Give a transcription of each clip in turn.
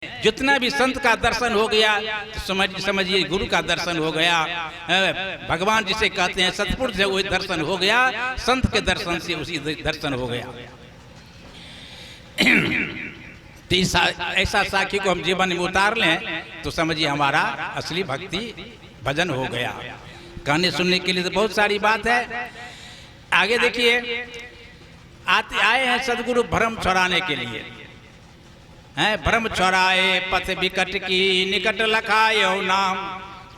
जितना भी संत का दर्शन हो गया तो समझिए गुरु का दर्शन हो गया। भगवान जिसे कहते हैं सतपुरुष से वही दर्शन हो गया, संत के दर्शन से उसी दर्शन हो गया। तो ऐसा साखी को हम जीवन में उतार लें तो समझिए हमारा असली भक्ति भजन हो गया। कहने सुनने के लिए तो बहुत सारी बात है। आगे देखिए, आए हैं सदगुरु भ्रम छुड़ाने के लिए। हैं भ्रम छुड़ाए पथ विकट की निकट लखाए नाम,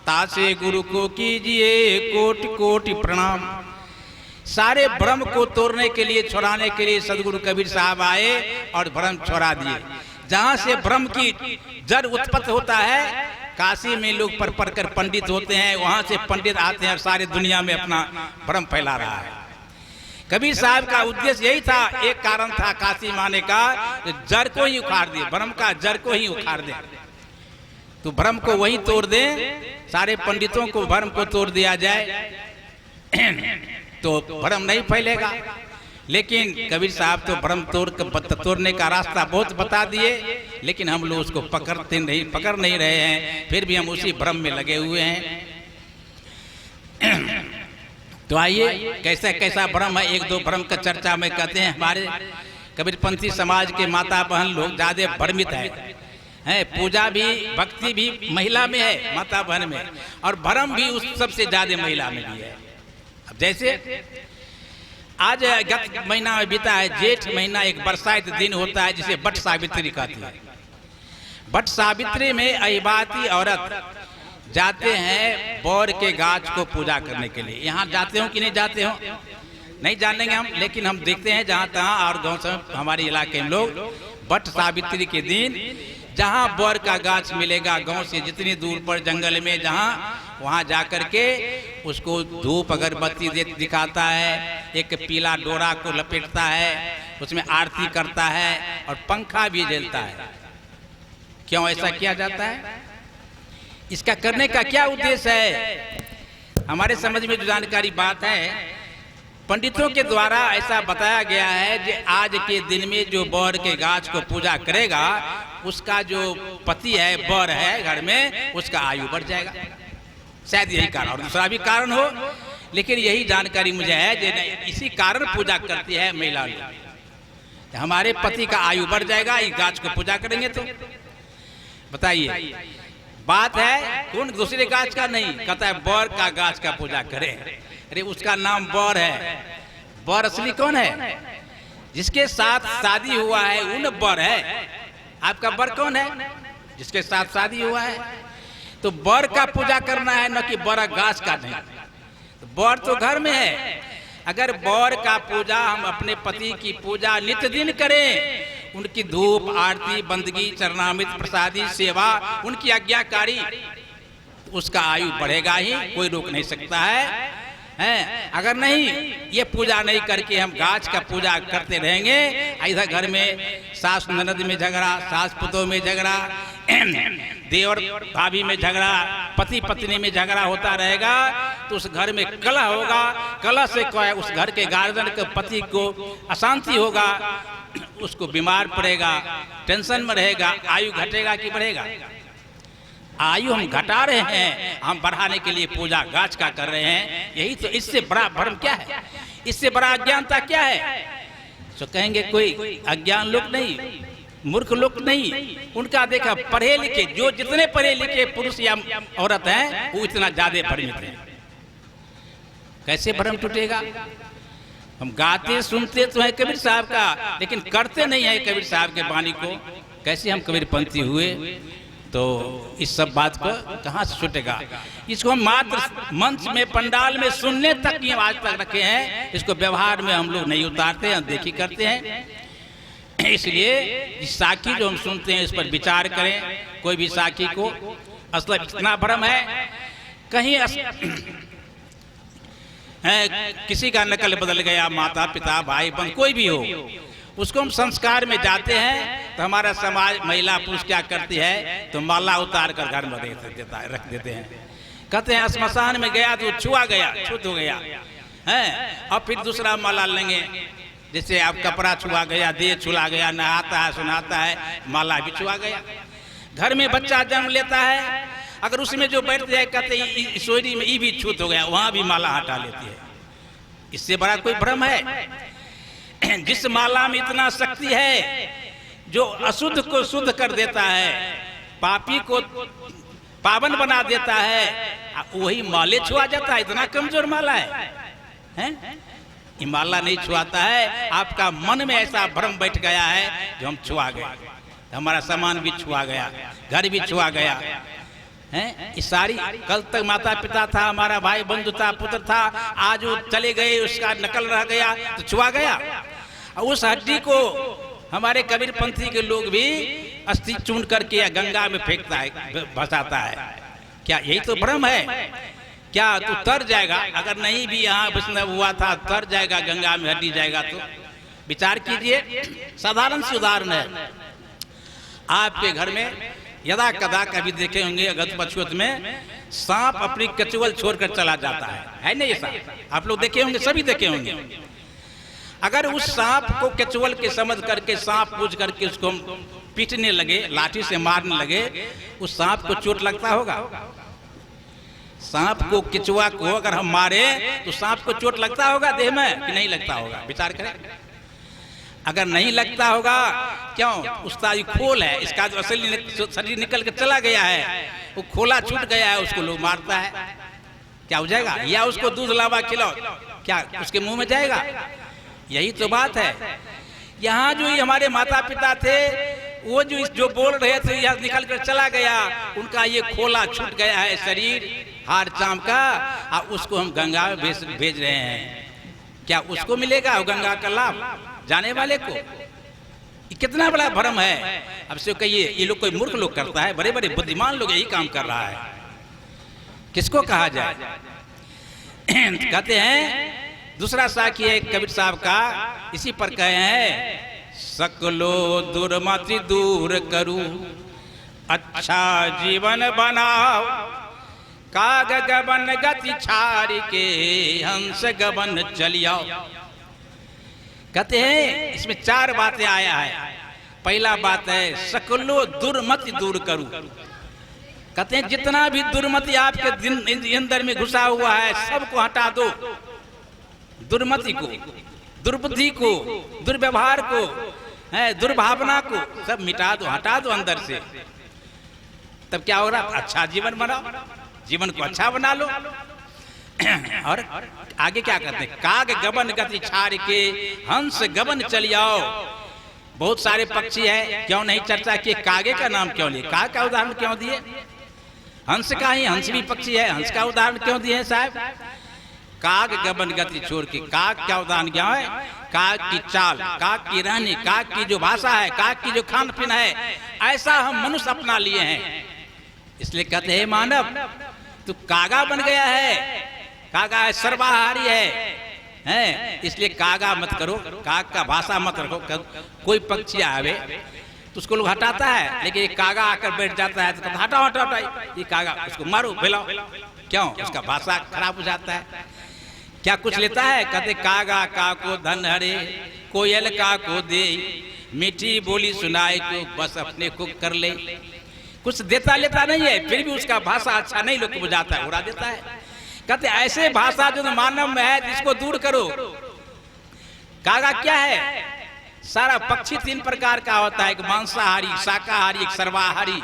तासे गुरु को कीजिए कोटि कोटि प्रणाम। सारे भ्रम को तोड़ने के लिए, छुड़ाने के लिए सदगुरु कबीर साहब आए और भ्रम छुड़ा दिए। जहाँ से भ्रम की जड़ उत्पत्ति होता है, काशी में लोग पढ़ कर पंडित होते हैं, वहाँ से पंडित आते हैं और सारी दुनिया में अपना भ्रम फैला रहा है। कबीर साहब का उद्देश्य यही था, एक कारण था काशी माने का, जड़ को ही उखाड़ दे, भ्रम का जड़ को ही उखाड़ दे। तो भ्रम को वही तोड़ दे, सारे पंडितों को भ्रम को तोड़ दिया जाए तो भ्रम नहीं फैलेगा। लेकिन कबीर साहब तो भ्रम तोड़ने का रास्ता बहुत बता दिए, लेकिन हम लोग उसको पकड़ नहीं रहे हैं, फिर भी हम उसी भ्रम में लगे हुए हैं। तो आइए कैसा कैसा भ्रम है, एक दो भ्रम का चर्चा में कहते हैं। हमारे कबीरपंथी समाज के माता बहन लोग ज्यादा भ्रमित है। पूजा भी भक्ति भी महिला में है, माता बहन में, और भ्रम भी उस सबसे ज्यादा महिला में भी है। अब जैसे आज गत महीना में बीता है, जेठ महीना, एक बरसात दिन होता है जिसे बट सावित्री कहती है। बट सावित्री में अहिबाती औरत जाते हैं बौर के गाछ को पूजा करने के लिए। यहाँ जाते हो कि नहीं जाते हो नहीं जानेंगे हम, लेकिन हम देखते हैं जहाँ तहाँ और गाँव से हमारे इलाके में लोग बट सावित्री के दिन जहाँ बौर का गाछ मिलेगा, गांव से जितनी दूर पर जंगल में जहाँ, वहाँ जाकर के उसको धूप अगरबत्ती दिखाता है, एक पीला डोरा को लपेटता है, उसमें आरती करता है और पंखा भी जलता है। क्यों ऐसा किया जाता है? इसका करने का क्या उद्देश्य है? हमारे समझ में जो जानकारी बात है, पंडितों के द्वारा ऐसा बताया गया है कि आज के दिन में जो बौर के गाछ को पूजा करेगा, उसका जो पति है, बौर है घर में, उसका आयु बढ़ जाएगा। शायद यही कारण, और दूसरा भी कारण हो, लेकिन यही जानकारी मुझे है कि इसी कारण पूजा करती है महिला लोग। हमारे पति का आयु बढ़ जाएगा, इस गाछ को पूजा करेंगे तो बताइए। बात है कौन दूसरे गाछ का नहीं, कहता है बौर का गाछ का पूजा करें। अरे उसका नाम बौर है, बौर असली कौन है? जिसके साथ शादी हुआ है उन बौर है। आपका बर कौन है? जिसके साथ शादी हुआ है। तो बौर का पूजा करना है, न कि बौर गाछ का नहीं। तो बौर तो घर में है। अगर बौर का पूजा हम अपने पति की पूजा नित्य दिन करें, उनकी धूप आरती बंदगी चरणामृत प्रसादी सेवा, उनकी आज्ञाकारी, उसका आयु बढ़ेगा ही, कोई रोक नहीं सकता है। अगर नहीं ये पूजा नहीं करके हम गाछ का पूजा करते रहेंगे, इधर घर में सास ननद में झगड़ा, सास पुतों में झगड़ा, देवर भाभी में झगड़ा, पति पत्नी में झगड़ा होता रहेगा, तो उस घर में कलह होगा। कलह से उस घर के गार्जियन के पति को अशांति होगा, उसको बीमार पड़ेगा, टेंशन में रहेगा। आयु घटेगा कि बढ़ेगा? आयु हम घटा रहे हैं, हम बढ़ाने के लिए पूजा गाछ का कर रहे हैं। यही तो, इससे बड़ा भ्रम क्या है? इससे बड़ा अज्ञानता क्या है? तो कहेंगे कोई अज्ञान लोग नहीं, मूर्ख लोग नहीं, उनका देखा पढ़े लिखे, जो जितने पढ़े लिखे पुरुष या औरत हैं वो इतना ज्यादा भ्रमित हैं। कैसे भ्रम टूटेगा? हम गाते सुनते तो है कबीर साहब का, लेकिन करते नहीं है कबीर साहब के वाणी को। कैसे हम कबीरपंथी हुए? तो इस सब बात को कहाँ से छूटेगा? इसको हम मात्र मंच में पंडाल में सुनने तक ही आज तक रखे हैं, इसको व्यवहार में हम लोग नहीं उतारते हैं, देखी करते हैं। इसलिए इस साखी जो हम सुनते हैं इस पर विचार करें। कोई भी साखी को असल इतना भ्रम है, कहीं किसी का नकल बदल गया, माता पिता भाई बहन कोई भी हो, उसको हम संस्कार में जाते हैं तो हमारा समाज महिला पुरुष क्या करती है, तो माला उतार कर घर में रख देते हैं। कहते हैं श्मशान में गया तो छुआ गया, छूत हो गया है, और फिर दूसरा माला लेंगे। जैसे आप कपड़ा छुआ गया, देह छुआ गया, नहाता है सुनाता है, माला भी छुआ गया। घर में बच्चा जन्म लेता है, अगर उसमें जो बैठते हैं कहते सोरी में ई भी छूत हो गया, वहां भी माला हटा लेती है। इससे बड़ा कोई भ्रम है? जिस माला में इतना शक्ति है जो अशुद्ध को शुद्ध कर देता है, पापी को पावन बना देता है, वही माले छुआ जाता है। इतना कमजोर माला है? ये माला नहीं छुआता है। आपका मन में ऐसा भ्रम बैठ गया है जो हम छुआ गए, हमारा सामान भी छुआ गया, घर भी छुआ गया है। इस सारी कल तक माता पिता था, हमारा भाई बंधु था, पुत्र था, आज वो चले गए, उसका नकल रह गया तो छुआ गया। उस हड्डी को हमारे कबीर पंथी के लोग भी अस्थि चून करके या गंगा में फेंकता है, भसाता है। क्या यही तो भ्रम है? क्या तू तर जाएगा? अगर नहीं भी यहाँ वैष्णव हुआ था, तर जाएगा गंगा में हड्डी जाएगा तो? विचार कीजिए। साधारण सी उदाहरण है, आपके घर में यदा कदा कभी देखे होंगे अगत पछुत में सांप अपनी कचुअल छोड़कर चला जाता है नहीं? ऐसा आप लोग देखे होंगे, सभी देखे होंगे। अगर उस सांप को केचुअल के समझ करके सांप पूछ करके उसको पीटने लगे, लाठी से मारने लगे, उस सांप को चोट लगता होगा? सांप को, केचुआ को अगर हम मारे तो सांप को चोट लगता होगा देह में कि नहीं लगता होगा? विचार करें। अगर नहीं लगता होगा, क्यों? उसका ये खोल है, इसका जो असली शरीर निकल के चला गया है, वो खोला छूट गया है, उसको लोग मारता है। क्या हो जाएगा? या उसको दूध लावा खिलाओ, क्या उसके मुंह में जाएगा? यही तो बात है। यहाँ जो हमारे माता पिता थे, वो जो बोल रहे थे यहाँ निकल कर चला गया, उनका ये खोला छूट गया है शरीर हार चाम का, और उसको हम गंगा में भेज रहे हैं। क्या उसको मिलेगा वो गंगा का लाभ, जाने वाले को? ये कितना बड़ा भ्रम है। अब से कहिए ये लोग कोई मूर्ख लोग करता है, बड़े बड़े बुद्धिमान लोग यही काम कर रहा है। किसको कहा जाए? कहते हैं दूसरा साखी है कबीर साहब का, इसी पर कहे हैं, सकलो दुर्मति दूर करू, अच्छा जीवन बनाओ, काग गबन गति छाड़ के हंस गबन चलियाओ। कहते हैं इसमें 4 बातें आया है। पहला बात है सकलो दुर्मति दूर करूं। कहते हैं जितना भी दुर्मति आपके अंदर में घुसा हुआ है सबको हटा दो। दुर्मति को, दुर्बुद्धि को, दुर्व्यवहार को, दुर्भावना को सब मिटा दो, हटा दो अंदर से। तब क्या होगा? अच्छा जीवन बनाओ, जीवन को अच्छा बना लो। और आगे क्या कहते हैं? काग गबन गति छाड़ के हंस गबन चलियाओ। बहुत सारे पक्षी है, क्यों नहीं चर्चा किए? कागे का नाम क्यों लिए? काग का उदाहरण क्यों दिए? हंस का ही, हंस भी पक्षी है, हंस का उदाहरण क्यों दिए साहब? काग गबन गति छोड़ के। काग क्या उदाहरण क्या है? काग की चाल, काग की रहनी, काग की जो भाषा है, काग की जो खान पीन है, ऐसा हम मनुष्य अपना लिए हैं। इसलिए कहते हैं मानव तू कागा बन गया है, कागा है, सर्वाहारी है, इसलिए कागा मत करो, काग का भाषा मत रखो। कोई पक्षी आवे तो उसको लोग हटाता है, लेकिन ये कागा आकर बैठ जाता है तो कहता हटाओ हटाओ हटाओ, ये कागा, उसको मारो फैलाओ। क्यों? उसका भाषा खराब हो जाता है। क्या कुछ लेता है? कहते कागा का को धन हरे, कोयल का को दे, मीठी बोली सुनाए को बस अपने को कर ले। कुछ देता लेता नहीं है, फिर भी उसका भाषा अच्छा नहीं लोग को बुझाता है, उड़ा देता है। कहते ऐसे भाषा जो मानव में है इसको दूर करो। कागा क्या है? सारा पक्षी 3 प्रकार का होता है, एक मांसाहारी, शाकाहारी, एक सर्वाहारी।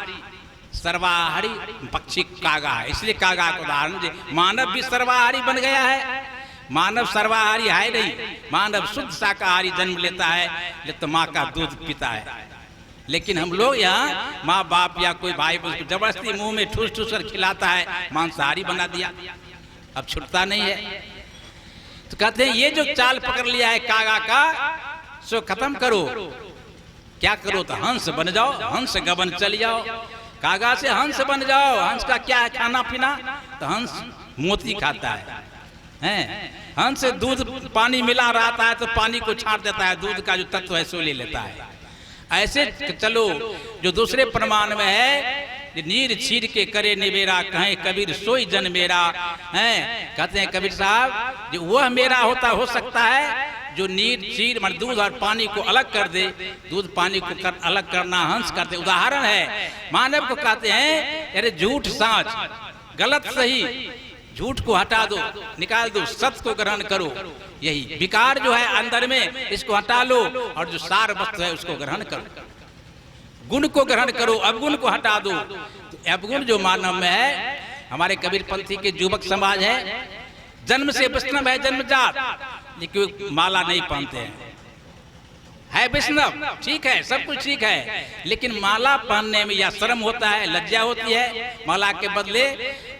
सर्वाहारी पक्षी कागा है, इसलिए कागा का उदाहरण। मानव भी सर्वाहारी बन गया है। मानव सर्वाहारी है नहीं, मानव शुद्ध शाकाहारी जन्म लेता है तो माँ का दूध पीता है। लेकिन हम लोग यहाँ माँ बाप या कोई भाई जबरदस्ती मुंह में ठूस ठूस कर खिलाता है, मांसाहारी बना दिया, अब छुटता नहीं है। तो कहते हैं ये जो चाल पकड़ लिया है कागा का, सो खत्म करो। क्या करो? तो हंस बन जाओ, हंस गबन चल जाओ। कागा से हंस बन जाओ। हंस का क्या है खाना पीना? तो हंस मोती खाता है, हंस से दूध पानी मिला रहता है तो पानी को छाट देता है, दूध का जो तत्व है सो ले लेता है। ऐसे चलो जो दूसरे प्रमाण में है, नीर छीर के करे निबेरा, कहें कबीर सोई जन मेरा। कहते हैं कबीर साहब जो वह मेरा होता हो सकता है जो नीर चीर मान दूध और पानी को अलग कर दे, दूध पानी को अलग करना हंस कर दे। उदाहरण है मानव को कहते हैं अरे झूठ साँच, गलत सही, झूठ को हटा दो, निकाल दो, सत्य को ग्रहण करो। यही विकार जो है अंदर में, इसको हटा लो और जो सार वस्तु है उसको ग्रहण करो। गुण को ग्रहण करो, अवगुण को हटा दो। तो अवगुण जो मानव में है, हमारे कबीर पंथी के युवक समाज है, जन्म से वैष्णव है, जन्मजात, लेकिन माला नहीं पहनते हैं। है वैष्णव, ठीक है, सब कुछ ठीक है, लेकिन माला पहनने में या शर्म होता है, लज्जा होती है। माला के बदले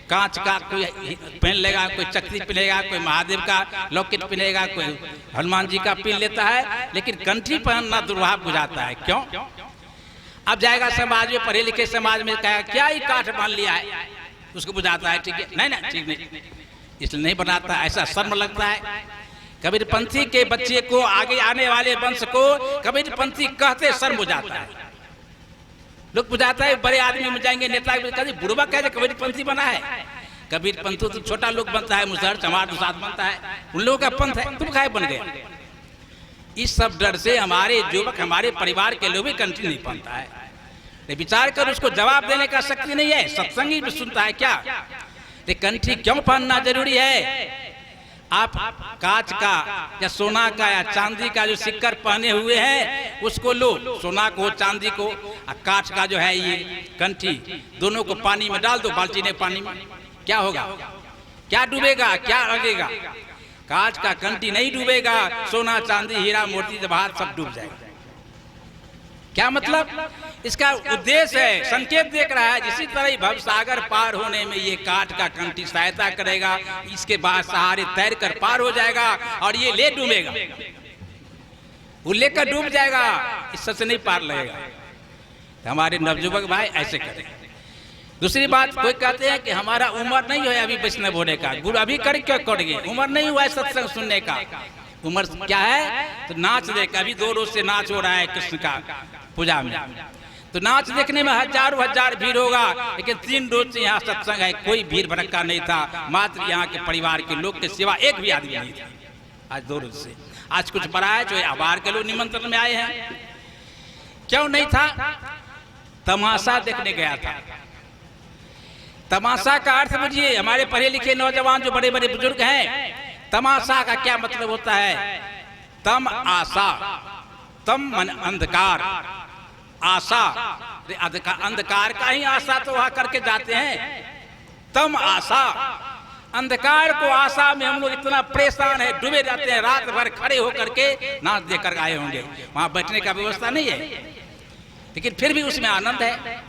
कांच का कोई पहन लेगा, कोई चक्री पहनेगा, कोई महादेव का लॉकेट पहनेगा, कोई हनुमान जी का पहन लेता है, लेकिन कंठी पहनना दुर्भाव बुझाता है। क्यों? अब जाएगा समाज में, पढ़े लिखे समाज में, कहेगा क्या ही काठ बांध लिया है, उसको बुझाता है ठीक है, नहीं ना ठीक नहीं, इसलिए नहीं बनाता, ऐसा शर्म लगता है। कबीर पंथी के बच्चे को, आगे आने वाले वंश को कबीर पंथी कहते शर्म हो जाता है। लोग बुझाता है, बड़े आदमी में जाएंगे, नेता बुढ़वा कहते कबीर पंथी बना है। कबीर पंथी तो छोटा लोग बनता है, मुसहर चमार दुसाद बनता है, उन लोगों का पंथ है, तुम खाए बन गए। इस सब डर से हमारे युवक, हमारे परिवार के लोग भी कंठी नहीं पहनता है। विचार कर, उसको जवाब देने का शक्ति नहीं है, सत्संगी भी सुनता है क्या? कंठी क्यों पहनना जरूरी है? आप कांच का या सोना का या चांदी का जो सिक्कर पहने हुए हैं उसको लो, सोना को चांदी को, कांच का जो है ये कंठी, दोनों को पानी में डाल दो, बाल्टी ने पानी में, क्या होगा? क्या डूबेगा, क्या लगेगा? कांच का कंठी नहीं डूबेगा, सोना चांदी हीरा मोती जवाहरात सब डूब जाएगा। क्या मतलब? इसका उद्देश्य है, संकेत देख रहा है, इसी तरह भव सागर पार होने में ये काठ का कंठी सहायता करेगा। इसके बाद सहारे तैर कर पार हो जाएगा और ये ले डूबेगा, वो लेकर डूब जाएगा, इससे से नहीं पार लगेगा। तो हमारे नवयुवक भाई ऐसे करें। दूसरी बात, कोई कहते हैं कि हमारा उम्र नहीं है अभी वैष्णव होने का, गुरु अभी कर क्यों कर गए, उम्र नहीं हुआ है सत्संग सुनने का। उम्र क्या है? तो नाच देख, अभी 2 रोज से नाच हो रहा है कृष्ण का पूजा में, तो नाच देखने में हजारों हजार भीड़ होगा, लेकिन 3 रोज से यहाँ सत्संग है, कोई भीड़ भड़का नहीं था, मात्र यहाँ के परिवार के लोग के सिवा एक भी आदमी नहीं था आज 2 रोज से। आज कुछ बड़ा है जो बाहर के लोग निमंत्रण में आए हैं, क्यों नहीं था? तमाशा देखने गया था। तमाशा का अर्थ बुझिए, हमारे पढ़े लिखे नौजवान जो बड़े बड़े बुजुर्ग हैं, तमाशा का क्या मतलब होता है? तम आशा, तम मन अंधकार, आशा, अंधकार का ही आशा तो वहां करके जाते हैं। तम आशा, अंधकार को आशा में हम लोग इतना परेशान है, डूबे जाते हैं, रात भर खड़े होकर के नाच देकर आए होंगे, वहां बैठने का व्यवस्था नहीं है, लेकिन फिर भी उसमें आनंद है।